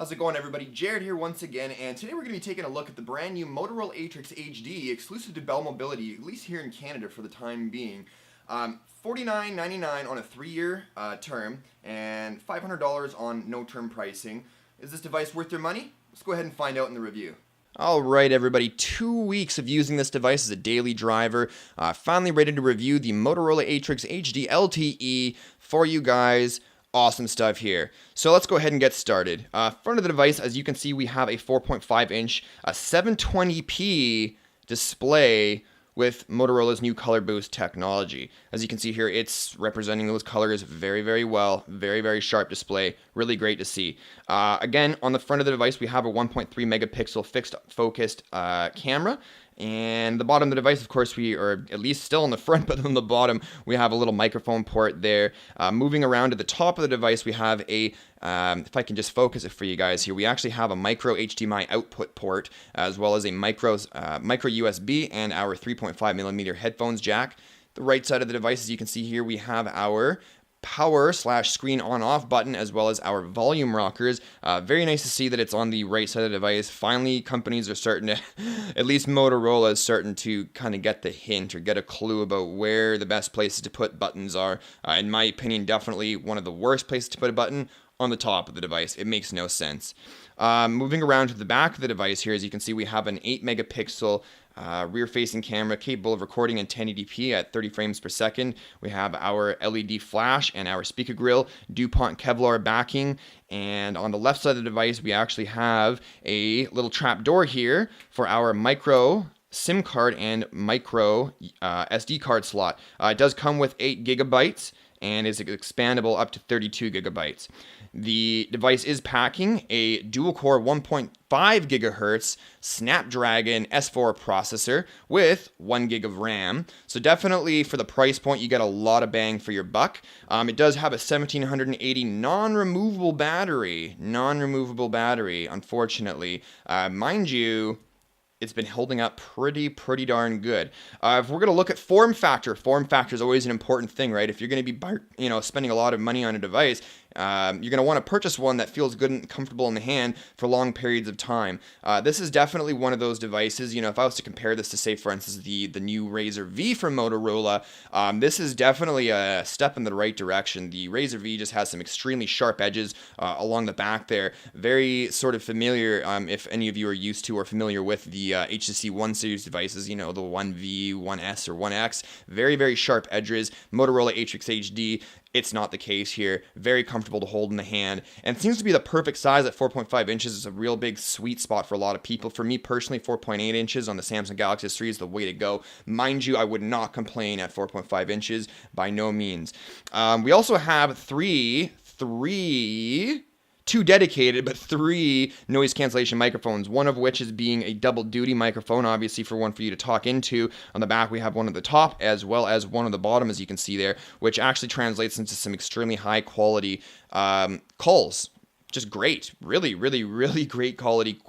How's it going, everybody? Jared here once again, and today we're going to be taking a look at the brand new Motorola Atrix HD, exclusive to Bell Mobility, at least here in Canada for the time being. $49.99 on a 3-year term, and $500 on no-term pricing. Is this device worth your money? Let's go ahead and find out in the review. Alright everybody, 2 weeks of using this device as a daily driver. Finally ready to review the Motorola Atrix HD LTE for you guys. Awesome stuff here. So let's go ahead and get started. Front of the device, as you can see, we have a 4.5 inch, 720p display with Motorola's new Color Boost technology. As you can see here, it's representing those colors very, very well. Very, very sharp display. Really great to see. Again, on the front of the device, we have a 1.3 megapixel fixed focused camera. And the bottom of the device, of course, we are at least still on the front, but on the bottom, we have a little microphone port there. Moving around to the top of the device, we have a, if I can just focus it for you guys here, we actually have a micro HDMI output port, as well as a micro USB and our 3.5mm headphones jack. The right side of the device, as you can see here, we have our power/screen on-off button, as well as our volume rockers. Very nice to see that it's on the right side of the device. Finally, companies are starting to, at least Motorola is starting to kind of get the hint or get a clue about where the best places to put buttons are. In my opinion, definitely one of the worst places to put a button on the top of the device. It makes no sense. Moving around to the back of the device here, as you can see, we have an 8 megapixel rear-facing camera capable of recording in 1080p at 30 frames per second. We have our LED flash and our speaker grill, DuPont Kevlar backing. And on the left side of the device, we actually have a little trap door here for our micro SIM card and micro SD card slot. It does come with 8 gigabytes and is expandable up to 32 gigabytes. The device is packing a dual-core 1.5 gigahertz Snapdragon S4 processor with 1 gig of RAM. So definitely for the price point, you get a lot of bang for your buck. It does have a 1780 non-removable battery. Unfortunately. Mind you, it's been holding up pretty darn good. If we're going to look at form factor is always an important thing, right? If you're going to be, spending a lot of money on a device, you're going to want to purchase one that feels good and comfortable in the hand for long periods of time. This is definitely one of those devices. If I was to compare this to, say, for instance, the new Razr V from Motorola, this is definitely a step in the right direction. The Razr V just has some extremely sharp edges along the back there. Very sort of familiar, if any of you are used to or familiar with the HTC One series devices, the 1V, 1S, or 1X. Very, very sharp edges. Motorola Atrix HD, it's not the case here. Very comfortable to hold in the hand, and it seems to be the perfect size at 4.5 inches. It's a real big sweet spot for a lot of people. For me personally, 4.8 inches on the Samsung Galaxy S3 is the way to go. Mind you, I would not complain at 4.5 inches by no means. We also have two dedicated, but 3 noise cancellation microphones, one of which is being a double duty microphone, obviously for one for you to talk into. On the back, we have one at the top, as well as one on the bottom, as you can see there, which actually translates into some extremely high quality calls. Just great. Really great quality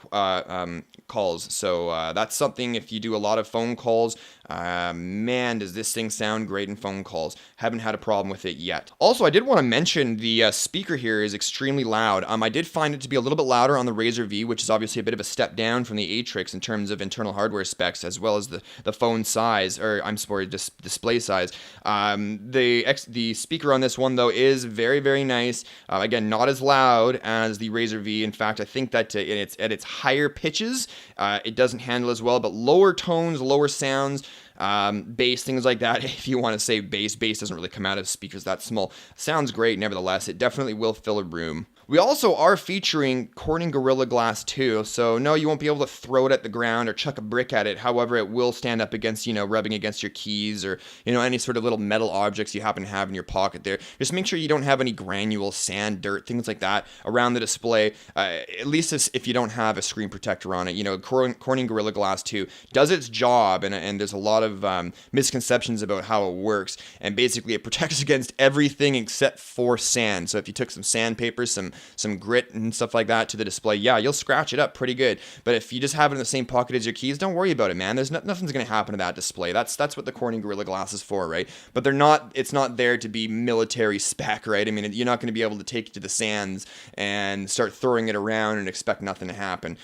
calls. So that's something, if you do a lot of phone calls, man, does this thing sound great in phone calls. Haven't had a problem with it yet. Also, I did want to mention the speaker here is extremely loud. I did find it to be a little bit louder on the Razr V, which is obviously a bit of a step down from the Atrix in terms of internal hardware specs, as well as the phone size, or I'm sorry, display size. The speaker on this one, though, is very nice. Again, not as loud as the Razr V. In fact, I think that at its higher pitches, it doesn't handle as well, but lower tones, lower sounds, bass, things like that. If you want to say bass doesn't really come out of speakers that small. Sounds great, nevertheless. It definitely will fill a room. We also are featuring Corning Gorilla Glass 2, so no, you won't be able to throw it at the ground or chuck a brick at it. However, it will stand up against, rubbing against your keys or, any sort of little metal objects you happen to have in your pocket there. Just make sure you don't have any granules, sand, dirt, things like that around the display, at least if you don't have a screen protector on it. Corning Gorilla Glass 2 does its job, and there's a lot of misconceptions about how it works, and basically it protects against everything except for sand. So if you took some sandpaper, some some grit and stuff like that to the display, yeah, you'll scratch it up pretty good. But if you just have it in the same pocket as your keys, don't worry about it, man. There's nothing's going to happen to that display. That's what the Corning Gorilla Glass is for, right? But it's not there to be military spec, right? I mean, you're not going to be able to take it to the sands and start throwing it around and expect nothing to happen.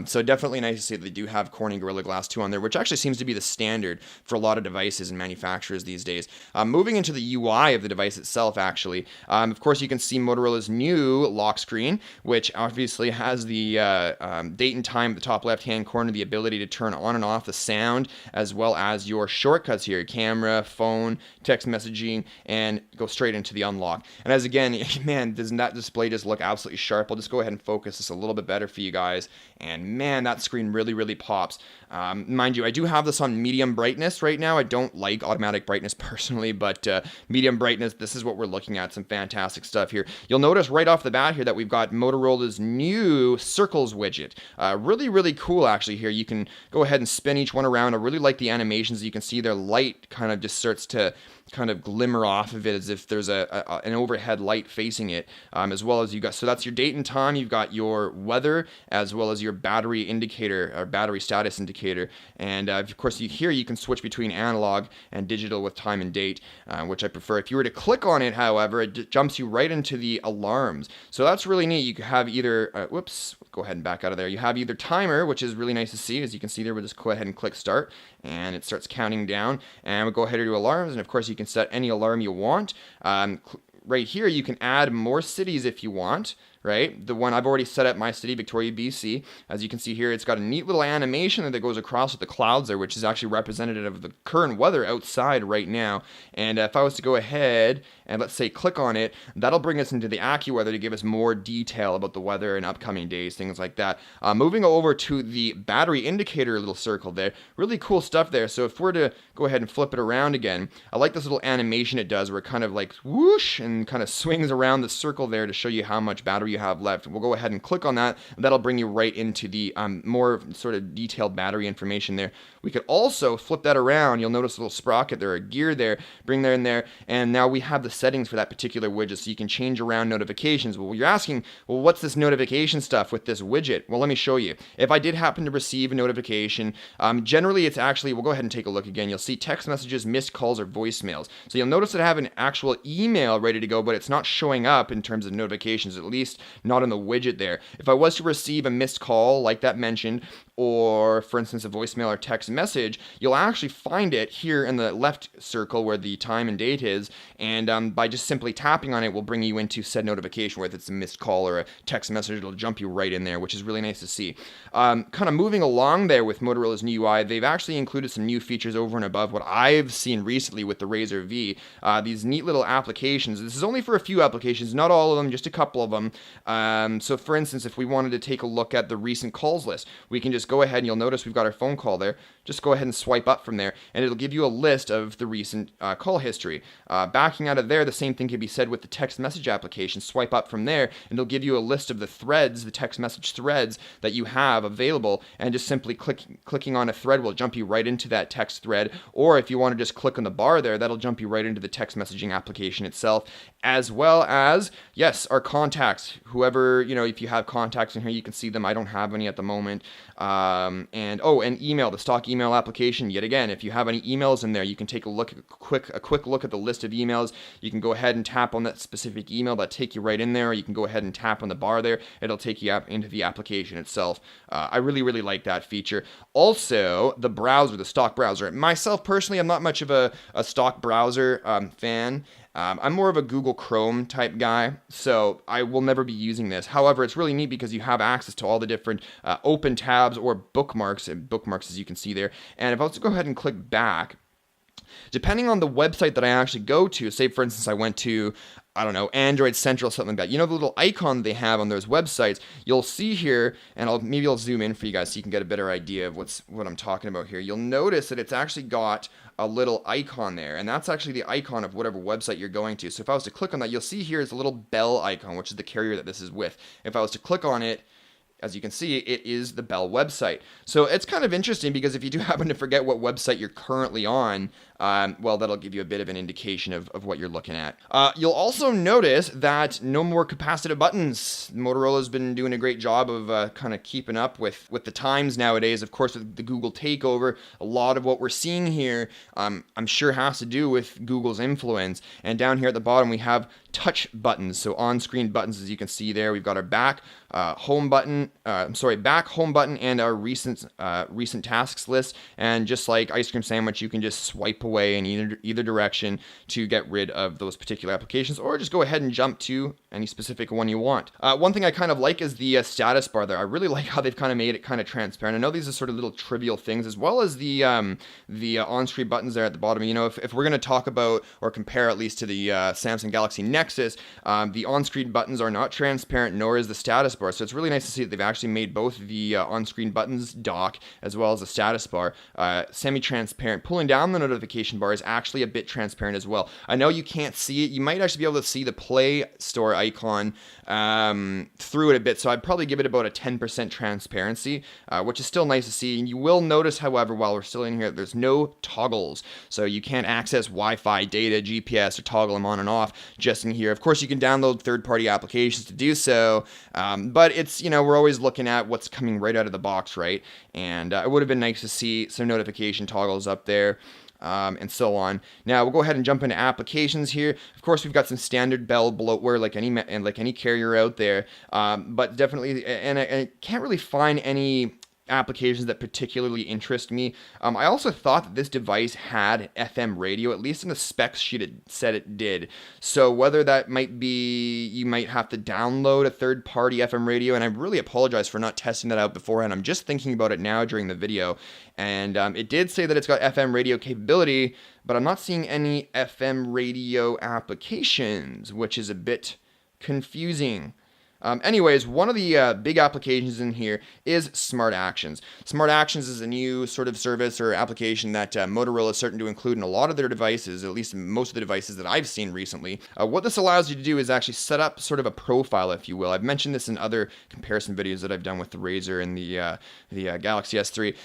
So definitely nice to see that they do have Corning Gorilla Glass 2 on there, which actually seems to be the standard for a lot of devices and manufacturers these days. Moving into the UI of the device itself, actually, of course, you can see Motorola's new lock screen, which obviously has the date and time at the top left-hand corner, the ability to turn on and off the sound, as well as your shortcuts here, camera, phone, text messaging, and go straight into the unlock. And as again, man, doesn't that display just look absolutely sharp? I'll just go ahead and focus this a little bit better for you guys. And man, that screen really, really pops. Mind you, I do have this on medium brightness right now. I don't like automatic brightness personally, but medium brightness, this is what we're looking at. Some fantastic stuff here. You'll notice right off the bat here that we've got Motorola's new circles widget. Really, really cool actually here. You can go ahead and spin each one around. I really like the animations. You can see their light kind of just starts to kind of glimmer off of it as if there's an overhead light facing it, as well as so that's your date and time. You've got your weather as well as your battery indicator or battery status indicator, and of course here you can switch between analog and digital with time and date, which I prefer. If you were to click on it, however, it jumps you right into the alarms, so that's really neat. You can have either go ahead and back out of there. You have either timer, which is really nice to see. As you can see there, we'll just go ahead and click start, and it starts counting down, and we'll go ahead and do alarms, and of course you can set any alarm you want. Right here you can add more cities if you want, right? The one I've already set up my city, Victoria, BC. As you can see here, it's got a neat little animation that goes across with the clouds there, which is actually representative of the current weather outside right now. And if I was to go ahead and let's say click on it, that'll bring us into the AccuWeather to give us more detail about the weather and upcoming days, things like that. Moving over to the battery indicator little circle there, really cool stuff there. So if we're to go ahead and flip it around again, I like this little animation it does where it kind of like whoosh and kind of swings around the circle there to show you how much battery you have left. We'll go ahead and click on that. That'll bring you right into the more sort of detailed battery information there. We could also flip that around. You'll notice a little sprocket there, a gear there, bring that in there, and now we have the settings for that particular widget, so you can change around notifications. Well, you're asking, well, what's this notification stuff with this widget? Well, let me show you. If I did happen to receive a notification, generally it's actually, we'll go ahead and take a look again. You'll see text messages, missed calls, or voicemails. So you'll notice that I have an actual email ready to go, but it's not showing up in terms of notifications, at least not in the widget there. If I was to receive a missed call, like that mentioned, or for instance a voicemail or text message, you'll actually find it here in the left circle where the time and date is, and by just simply tapping on it will bring you into said notification. Whether it's a missed call or a text message, it'll jump you right in there, which is really nice to see. Kind of moving along there with Motorola's new UI, they've actually included some new features over and above what I've seen recently with the Razr V. These neat little applications. This is only for a few applications, not all of them, just a couple of them. So for instance, if we wanted to take a look at the recent calls list, we can just go ahead and you'll notice we've got our phone call there. Just go ahead and swipe up from there and it'll give you a list of the recent call history. Backing out of there, the same thing can be said with the text message application. Swipe up from there and it'll give you a list of the threads, the text message threads that you have available, and just simply clicking on a thread will jump you right into that text thread. Or if you want to just click on the bar there, that'll jump you right into the text messaging application itself, as well as, yes, our contacts. Whoever, if you have contacts in here, you can see them. I don't have any at the moment. And email, the stock email application. Yet again, if you have any emails in there, you can take a quick look at the list of emails. You can go ahead and tap on that specific email. That'll take you right in there. Or you can go ahead and tap on the bar there. It'll take you up into the application itself. I really, really like that feature. Also, the browser, the stock browser. Myself personally, I'm not much of a stock browser fan. I'm more of a Google Chrome type guy, so I will never be using this. However, it's really neat because you have access to all the different open tabs or bookmarks, as you can see there. And if I was to go ahead and click back, depending on the website that I actually go to, say for instance I went to, I don't know, Android Central, something like that. The little icon they have on those websites, you'll see here, and maybe I'll zoom in for you guys so you can get a better idea of what I'm talking about here. You'll notice that it's actually got a little icon there, and that's actually the icon of whatever website you're going to. So if I was to click on that, you'll see here is a little bell icon, which is the carrier that this is with. If I was to click on it, as you can see, it is the Bell website. So it's kind of interesting because if you do happen to forget what website you're currently on, well, that'll give you a bit of an indication of what you're looking at. You'll also notice that no more capacitive buttons. Motorola's been doing a great job of kind of keeping up with the times nowadays. Of course, with the Google takeover, a lot of what we're seeing here, I'm sure has to do with Google's influence. And down here at the bottom, we have touch buttons. So on-screen buttons, as you can see there, we've got our back home button, back home button, and our recent tasks list. And just like Ice Cream Sandwich, you can just swipe away in either direction to get rid of those particular applications, or just go ahead and jump to any specific one you want. One thing I kind of like is the status bar there. I really like how they've kind of made it kind of transparent. I know these are sort of little trivial things, as well as the on-screen buttons there at the bottom. You know, if we're going to talk about or compare at least to the Samsung Galaxy Nexus, the on-screen buttons are not transparent, nor is the status bar. So it's really nice to see that they've actually made both the on-screen buttons dock as well as the status bar semi-transparent. Pulling down the notification bar is actually a bit transparent as well. I know you can't see it. You might actually be able to see the Play Store icon through it a bit, so I'd probably give it about a 10% transparency, which is still nice to see. And you will notice, however, while we're still in here, there's no toggles, so you can't access Wi-Fi, data, GPS, or toggle them on and off just in here. Of course, you can download third-party applications to do so, but it's, we're always looking at what's coming right out of the box, right? And it would have been nice to see some notification toggles up there. And so on. Now we'll go ahead and jump into applications here. Of course, we've got some standard Bell bloatware like any carrier out there, but definitely, and I can't really find any applications that particularly interest me. I also thought that this device had FM radio, at least in the specs sheet it said it did. So whether that might be, you might have to download a third-party FM radio, and I really apologize for not testing that out beforehand. I'm just thinking about it now during the video, and it did say that it's got FM radio capability, but I'm not seeing any FM radio applications, which is a bit confusing. Anyways, one of the big applications in here is Smart Actions. Smart Actions is a new sort of service or application that Motorola is starting to include in a lot of their devices, at least most of the devices that I've seen recently. What this allows you to do is actually set up sort of a profile, if you will. I've mentioned this in other comparison videos that I've done with the Razer and the Galaxy S3,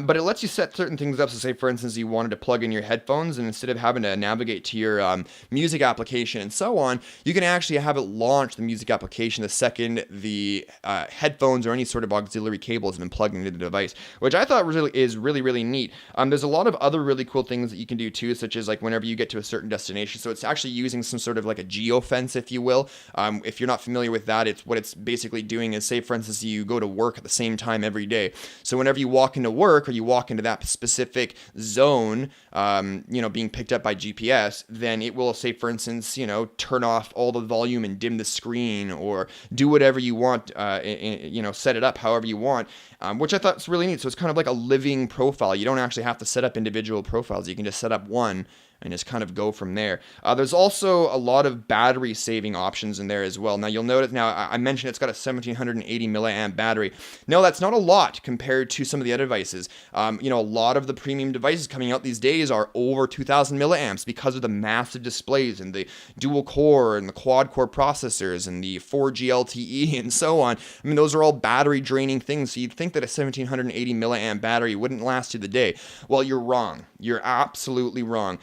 but it lets you set certain things up. So say, for instance, you wanted to plug in your headphones, and instead of having to navigate to your music application and so on, you can actually have it launch the music application the second the headphones or any sort of auxiliary cable has been plugged into the device, which I thought is really neat. There's a lot of other really cool things that you can do too, such as like whenever you get to a certain destination. So it's actually using some sort of like a geofence, if you will. If you're not familiar with that, what it's basically doing is, say for instance, you go to work at the same time every day. So whenever you walk into work or you walk into that specific zone, being picked up by GPS, then it will, say for instance, turn off all the volume and dim the screen, or do whatever you want, set it up however you want, which I thought was really neat. So it's kind of like a living profile. You don't actually have to set up individual profiles. You can just set up one and just kind of go from there. There's also a lot of battery saving options in there as well. Now you'll notice, I mentioned it's got a 1780 milliamp battery. No, that's not a lot compared to some of the other devices. A lot of the premium devices coming out these days are over 2000 milliamps because of the massive displays and the dual core and the quad core processors and the 4G LTE and so on. I mean, those are all battery draining things. So you'd think that a 1780 milliamp battery wouldn't last you the day. Well, you're wrong. You're absolutely wrong.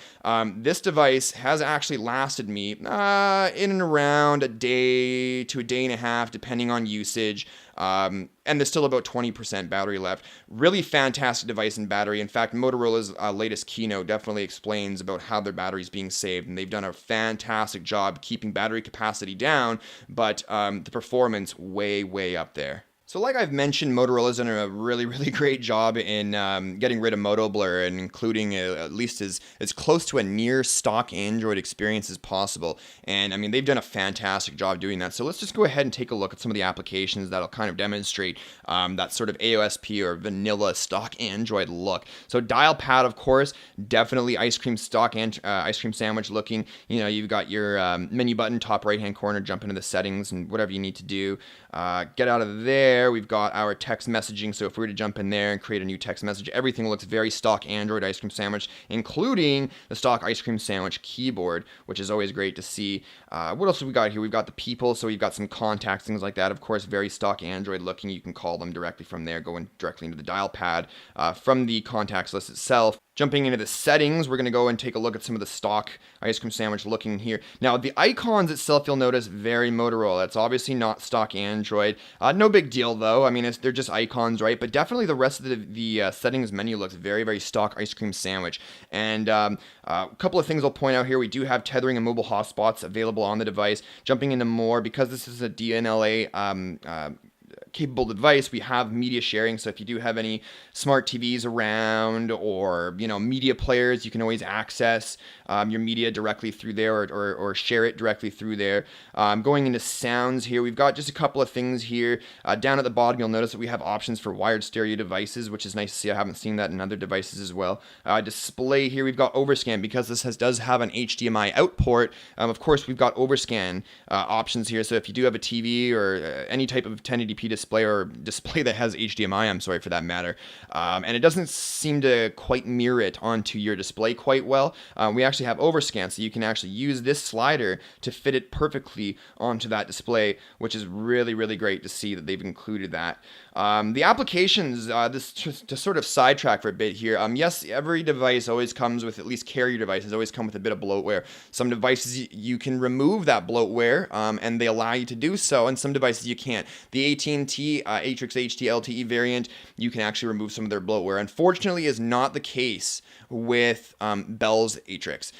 This device has actually lasted me in and around a day to a day and a half, depending on usage. And there's still about 20% battery left. Really fantastic device in battery. In fact, Motorola's latest keynote definitely explains about how their battery is being saved, and they've done a fantastic job keeping battery capacity down, but the performance way up there. So like I've mentioned, Motorola's done a really great job in getting rid of Moto Blur and including at least as close to a near stock Android experience as possible. And I mean, they've done a fantastic job doing that. So let's just go ahead and take a look at some of the applications that'll kind of demonstrate that sort of AOSP or vanilla stock Android look. So dial pad, of course, definitely ice cream sandwich looking. You've got your menu button, top right hand corner, jump into the settings and whatever you need to do. Get out of there. We've got our text messaging. So if we were to jump in there and create a new text message, everything looks very stock Android ice cream sandwich, including the stock ice cream sandwich keyboard, which is always great to see. What else have we got here? We've got the people. So we've got some contacts, things like that. Of course, very stock Android looking. You can call them directly from there, going directly into the dial pad from the contacts list itself. Jumping into the settings, we're going to go and take a look at some of the stock ice cream sandwich looking here. Now, the icons itself, you'll notice, very Motorola. It's obviously not stock Android. No big deal, though. I mean, they're just icons, right? But definitely the rest of the settings menu looks very, very stock ice cream sandwich. And a couple of things I'll point out here. We do have tethering and mobile hotspots available on the device. Jumping into more, because this is a DNLA capable device, we have media sharing. So if you do have any smart TVs around, or media players, you can always access your media directly through there, or share it directly through there. Going into sounds here, we've got just a couple of things here. Down at the bottom, you'll notice that we have options for wired stereo devices, which is nice to see. I haven't seen that in other devices as well. Display here, we've got overscan. Because this does have an HDMI out port, of course we've got overscan options here. So if you do have a TV or any type of 1080p display, or display that has HDMI, I'm sorry, for that matter, and it doesn't seem to quite mirror it onto your display quite well, we actually have overscan, so you can actually use this slider to fit it perfectly onto that display, which is really, really great to see that they've included that. The applications, to sort of sidetrack for a bit here, yes, every device always comes with, at least carrier devices, always come with a bit of bloatware. Some devices you can remove that bloatware, and they allow you to do so, and some devices you can't. The AT&T Atrix HD LTE variant, you can actually remove some of their bloatware. Unfortunately, is not the case with Bell's Atrix.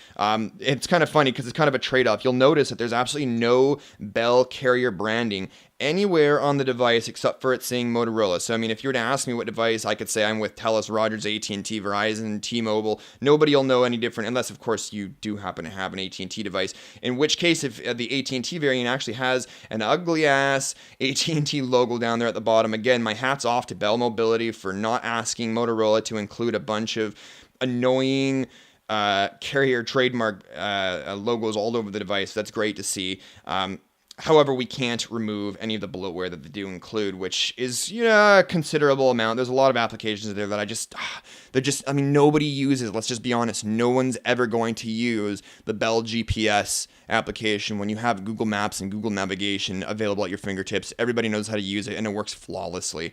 It's kind of funny because it's kind of a trade-off. You'll notice that there's absolutely no Bell carrier branding anywhere on the device except for it saying Motorola. So, I mean, if you were to ask me what device, I could say I'm with TELUS, Rogers, AT&T, Verizon, T-Mobile. Nobody will know any different, unless, of course, you do happen to have an AT&T device. In which case, if the AT&T variant actually has an ugly-ass AT&T logo down there at the bottom, again, my hat's off to Bell Mobility for not asking Motorola to include a bunch of annoying carrier trademark logos all over the device. That's great to see. However, we can't remove any of the bloatware that they do include, which is a considerable amount. There's a lot of applications there that I mean, nobody uses. Let's just be honest. No one's ever going to use the Bell GPS application when you have Google Maps and Google Navigation available at your fingertips. Everybody knows how to use it, and it works flawlessly.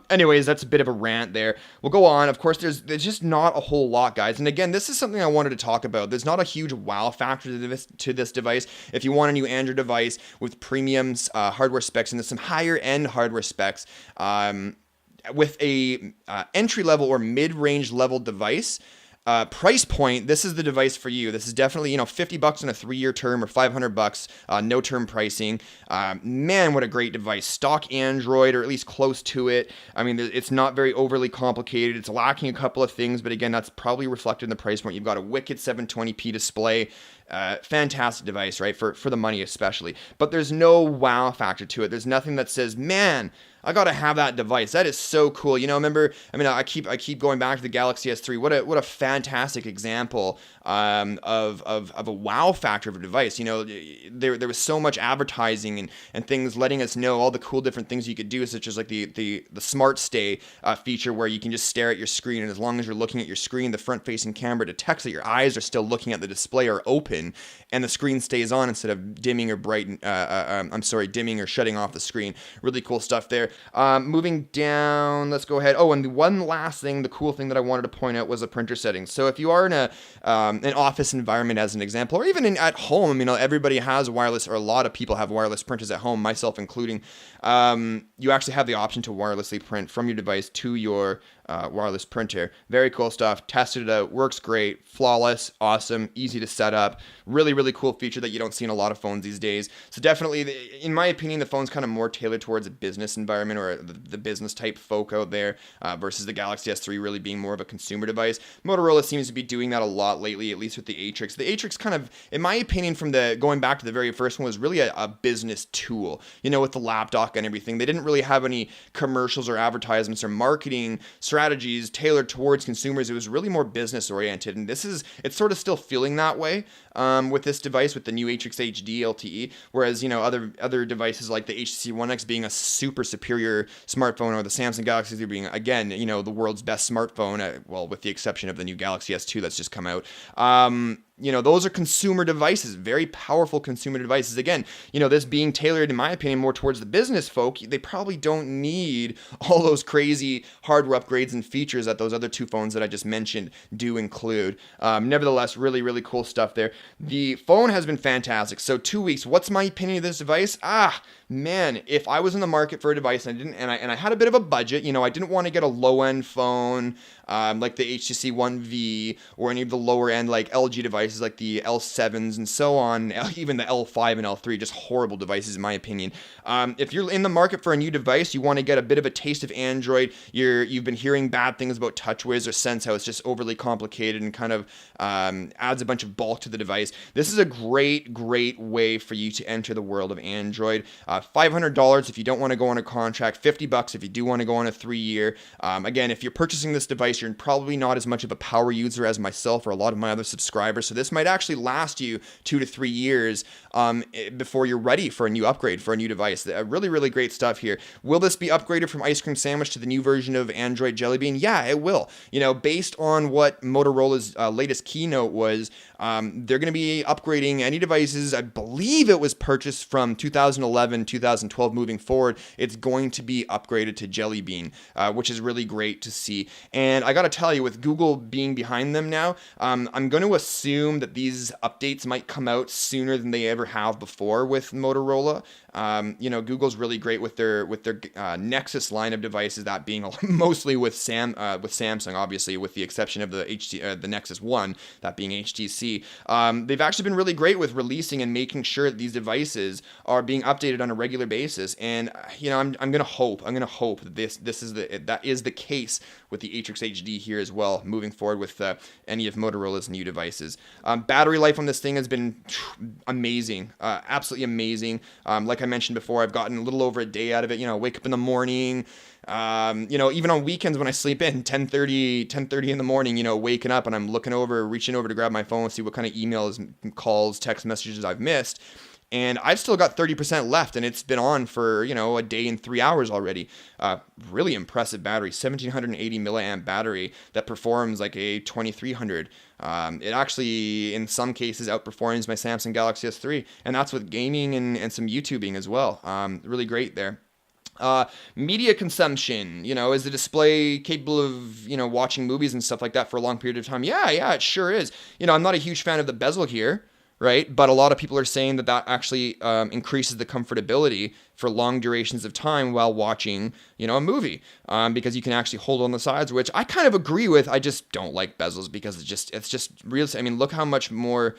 Anyways, that's a bit of a rant there. We'll go on. Of course, there's just not a whole lot, guys. And again, this is something I wanted to talk about. There's not a huge wow factor to this device. If you want a new Android device with premium hardware specs, and there's some higher end hardware specs, with a entry level or mid-range level device price point, this is the device for you. This is definitely, $50 on a 3-year term, or $500, no term pricing. Man, what a great device. Stock Android, or at least close to it. I mean, it's not very overly complicated. It's lacking a couple of things, but again, that's probably reflected in the price point. You've got a wicked 720p display. Fantastic device, right? For the money especially. But there's no wow factor to it. There's nothing that says, man, I gotta have that device. That is so cool. Remember, I keep going back to the Galaxy S3. What a fantastic example of a wow factor of a device. There was so much advertising and things letting us know all the cool different things you could do, such as like the Smart Stay feature, where you can just stare at your screen, and as long as you're looking at your screen, the front-facing camera detects that your eyes are still looking at the display or open, and the screen stays on instead of dimming or dimming or shutting off the screen. Really cool stuff there. Moving down, let's go ahead. Oh, and the one last thing, the cool thing that I wanted to point out was the printer settings. So if you are in an office environment, as an example, or even at home, everybody has wireless, or a lot of people have wireless printers at home, myself including. You actually have the option to wirelessly print from your device to your wireless printer. Very cool stuff. Tested it out. Works great. Flawless. Awesome. Easy to set up. Really, really cool feature that you don't see in a lot of phones these days. So definitely, in my opinion, the phone's kind of more tailored towards a business environment, or the business type folk out there, versus the Galaxy S3 really being more of a consumer device. Motorola seems to be doing that a lot lately, at least with the Atrix. The Atrix kind of, in my opinion, from going back to the very first one, was really a business tool, with the lap dock and everything. They didn't really have any commercials or advertisements or marketing strategies tailored towards consumers. It was really more business oriented, and it's sort of still feeling that way with this device, with the new Atrix HD LTE, whereas other devices like the HTC One X being a super superior smartphone, or the Samsung Galaxy Z being, again, the world's best smartphone, well, with the exception of the new Galaxy S2 that's just come out. those are consumer devices, very powerful consumer devices. Again, this being tailored, in my opinion, more towards the business folk, they probably don't need all those crazy hardware upgrades and features that those other two phones that I just mentioned do include. Nevertheless, really, really cool stuff there. The phone has been fantastic. So 2 weeks, what's my opinion of this device? Man, if I was in the market for a device and I had a bit of a budget, I didn't want to get a low-end phone like the HTC One V or any of the lower-end like LG devices like the L7s and so on, even the L5 and L3, just horrible devices in my opinion. If you're in the market for a new device, you want to get a bit of a taste of Android. You've been hearing bad things about TouchWiz or Sense, how it's just overly complicated and kind of adds a bunch of bulk to the device. This is a great way for you to enter the world of Android. $500 if you don't want to go on a contract, $50 if you do want to go on a 3-year. Again, if you're purchasing this device, you're probably not as much of a power user as myself or a lot of my other subscribers, so this might actually last you 2 to 3 years before you're ready for a new upgrade, for a new device. Really, really great stuff here. Will this be upgraded from Ice Cream Sandwich to the new version of Android Jelly Bean? Yeah, it will. Based on what Motorola's latest keynote was, they're going to be upgrading any devices. I believe it was purchased from 2011, 2012 moving forward. It's going to be upgraded to Jelly Bean, which is really great to see. And I got to tell you, with Google being behind them now, I'm going to assume that these updates might come out sooner than they ever have before with Motorola. Google's really great with their Nexus line of devices, that being mostly with Samsung, obviously, with the exception of the Nexus One, that being HTC. They've actually been really great with releasing and making sure that these devices are being updated on a regular basis. And I'm gonna hope that that is the case with the Atrix HD here as well, moving forward with any of Motorola's new devices. Battery life on this thing has been amazing, absolutely amazing. Like I mentioned before, I've gotten a little over a day out of it. Wake up in the morning, even on weekends when I sleep in, 10:30 in the morning, waking up and I'm reaching over to grab my phone, see what kind of emails, calls, text messages I've missed. And I've still got 30% left, and it's been on for, a day and 3 hours already. Really impressive battery, 1780 milliamp battery that performs like a 2300. It actually, in some cases, outperforms my Samsung Galaxy S3, and that's with gaming and some YouTubing as well. Really great there. Media consumption, is the display capable of, watching movies and stuff like that for a long period of time? Yeah, it sure is. I'm not a huge fan of the bezel here, right? But a lot of people are saying that actually increases the comfortability for long durations of time while watching, a movie, because you can actually hold on the sides, which I kind of agree with. I just don't like bezels because it's just real. I mean, look how much more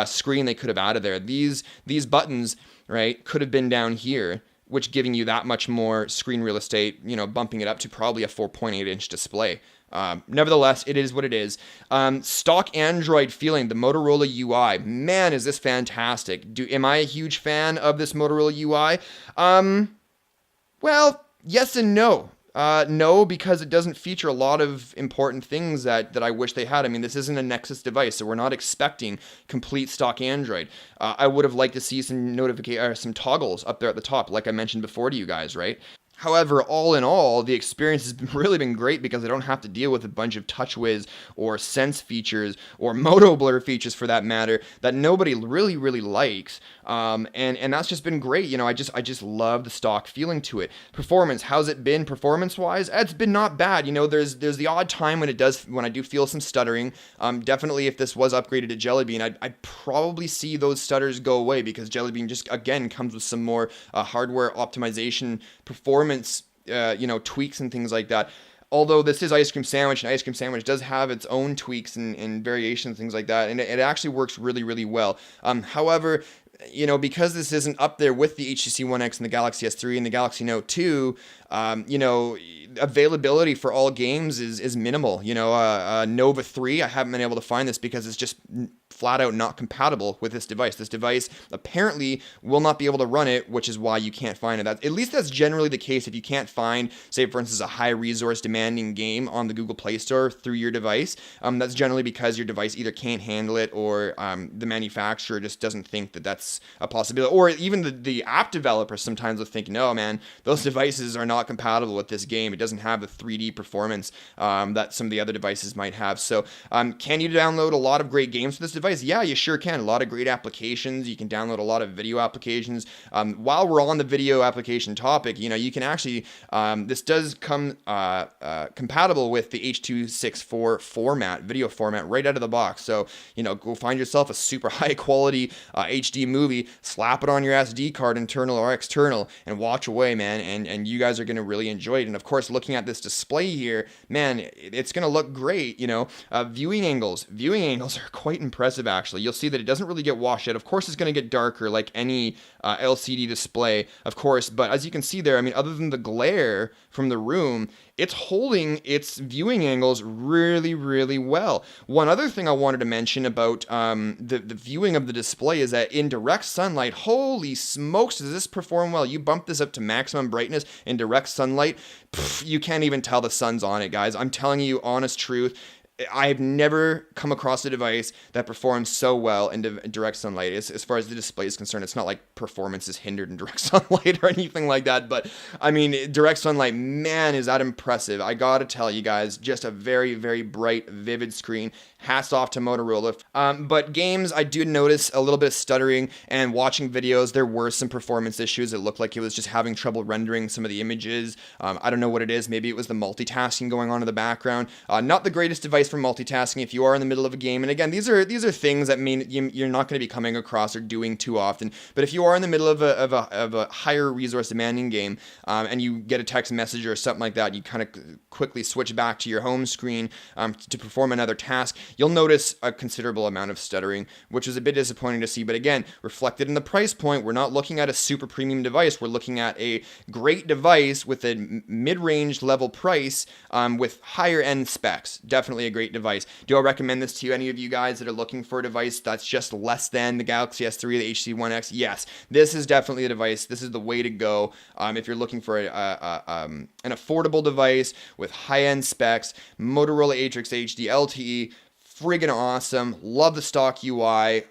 screen they could have added there. These buttons, right, could have been down here, which giving you that much more screen real estate, bumping it up to probably a 4.8-inch display. Nevertheless, it is what it is. Stock Android feeling, the Motorola UI. Man, is this fantastic. Am I a huge fan of this Motorola UI? Well, yes and no. No, because it doesn't feature a lot of important things that I wish they had. I mean, this isn't a Nexus device, so we're not expecting complete stock Android. I would have liked to see some some toggles up there at the top, like I mentioned before to you guys, right? However, all in all, the experience has really been great because I don't have to deal with a bunch of TouchWiz or Sense features or Moto Blur features for that matter that nobody really, really likes. And that's just been great. I just love the stock feeling to it. Performance, how's it been performance-wise? It's been not bad. There's the odd time when I do feel some stuttering. Definitely if this was upgraded to Jelly Bean, I'd probably see those stutters go away because Jelly Bean just, again, comes with some more hardware optimization, performance tweaks and things like that. Although this is Ice Cream Sandwich, and Ice Cream Sandwich does have its own tweaks and variations, things like that, and it actually works really, really well. However, because this isn't up there with the HTC One X and the Galaxy S3 and the Galaxy Note 2, availability for all games is minimal. Nova 3, I haven't been able to find this because it's just flat out not compatible with this device. This device apparently will not be able to run it, which is why you can't find it. At least that's generally the case if you can't find, say, for instance, a high resource demanding game on the Google Play Store through your device. That's generally because your device either can't handle it or the manufacturer just doesn't think that that's a possibility. Or even the app developers sometimes will think, no, man, those devices are not compatible with this game. It doesn't have the 3D performance that some of the other devices might have. So can you download a lot of great games for this device? device? Yeah, you sure can. A lot of great applications. You can download a lot of video applications. While we're on the video application topic, you can actually, this does come compatible with the H.264 format, video format, right out of the box. So, go find yourself a super high quality HD movie, slap it on your SD card, internal or external, and watch away, man. And you guys are going to really enjoy it. And of course, looking at this display here, man, it's going to look great. Viewing angles are quite impressive, actually. You'll see that it doesn't really get washed out. Of course, it's going to get darker like any LCD display, of course. But as you can see there, I mean, other than the glare from the room, it's holding its viewing angles really, really well. One other thing I wanted to mention about the viewing of the display is that in direct sunlight, holy smokes, does this perform well. You bump this up to maximum brightness in direct sunlight, you can't even tell the sun's on it, guys. I'm telling you, honest truth. I've never come across a device that performs so well in direct sunlight. As far as the display is concerned, it's not like performance is hindered in direct sunlight or anything like that. But I mean, direct sunlight, man, is that impressive. I gotta tell you guys, just a very, very bright, vivid screen. Hats off to Motorola. But games, I did notice a little bit of stuttering, and watching videos, there were some performance issues. It looked like it was just having trouble rendering some of the images. I don't know what it is. Maybe it was the multitasking going on in the background. Not the greatest device for multitasking if you are in the middle of a game. And again, these are things that mean you're not going to be coming across or doing too often. But if you are in the middle of a higher resource demanding game, and you get a text message or something like that, you kind of quickly switch back to your home screen to perform another task, you'll notice a considerable amount of stuttering, which is a bit disappointing to see. But again, reflected in the price point, we're not looking at a super premium device. We're looking at a great device with a mid-range level price with higher end specs. Definitely a great device. Do I recommend this to any of you guys that are looking for a device that's just less than the Galaxy S3 or the HTC One X? Yes, this is definitely a device. This is the way to go if you're looking for an affordable device with high-end specs. Motorola Atrix HD LTE, friggin' awesome. Love the stock UI.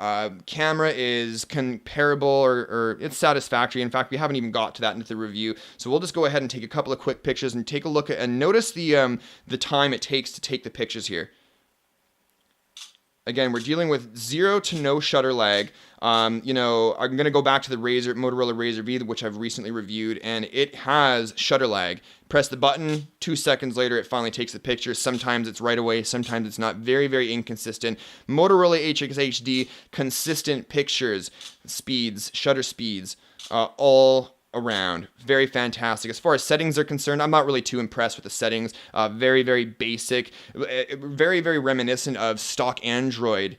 Camera is comparable or it's satisfactory. In fact, we haven't even got to that into the review. So we'll just go ahead and take a couple of quick pictures and take a look at and notice the time it takes to take the pictures here. Again, we're dealing with 0 to no shutter lag. I'm going to go back to the Motorola Razr V, which I've recently reviewed, and it has shutter lag. Press the button, 2 seconds later, it finally takes the picture. Sometimes it's right away, sometimes it's not. Very, very inconsistent. Motorola Atrix HD, consistent pictures, speeds, shutter speeds, all around. Very fantastic. As far as settings are concerned, I'm not really too impressed with the settings. Very, very basic. Very, very reminiscent of stock Android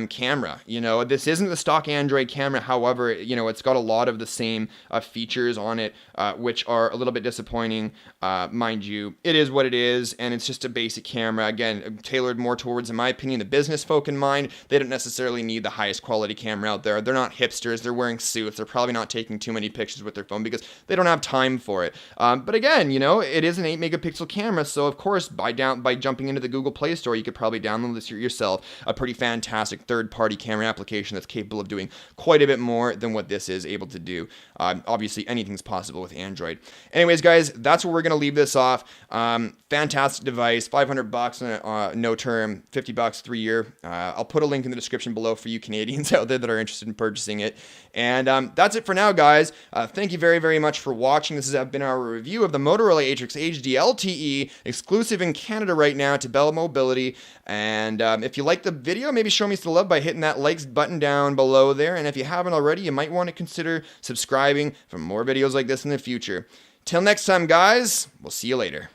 camera. This isn't the stock Android camera. However, it's got a lot of the same features on it, which are a little bit disappointing. Mind you, it is what it is, and it's just a basic camera. Again, tailored more towards, in my opinion, the business folk in mind. They don't necessarily need the highest quality camera out there. They're not hipsters. They're wearing suits. They're probably not taking too many pictures with their phone because they don't have time for it. But again, it is an 8 megapixel camera, so of course, by jumping into the Google Play Store, you could probably download this yourself. A pretty fantastic third-party camera application that's capable of doing quite a bit more than what this is able to do. Obviously, anything's possible with Android. Anyways, guys, that's where we're going to leave this off. Fantastic device, $500 on a no term, $50 3-year. I'll put a link in the description below for you Canadians out there that are interested in purchasing it. And that's it for now, guys. Thank you very, very much for watching. This has been our review of the Motorola Atrix HD LTE, exclusive in Canada right now to Bell Mobility. And if you like the video, maybe show me some love by hitting that likes button down below there. And if you haven't already, you might want to consider subscribing for more videos like this in the future. Till next time, guys, we'll see you later.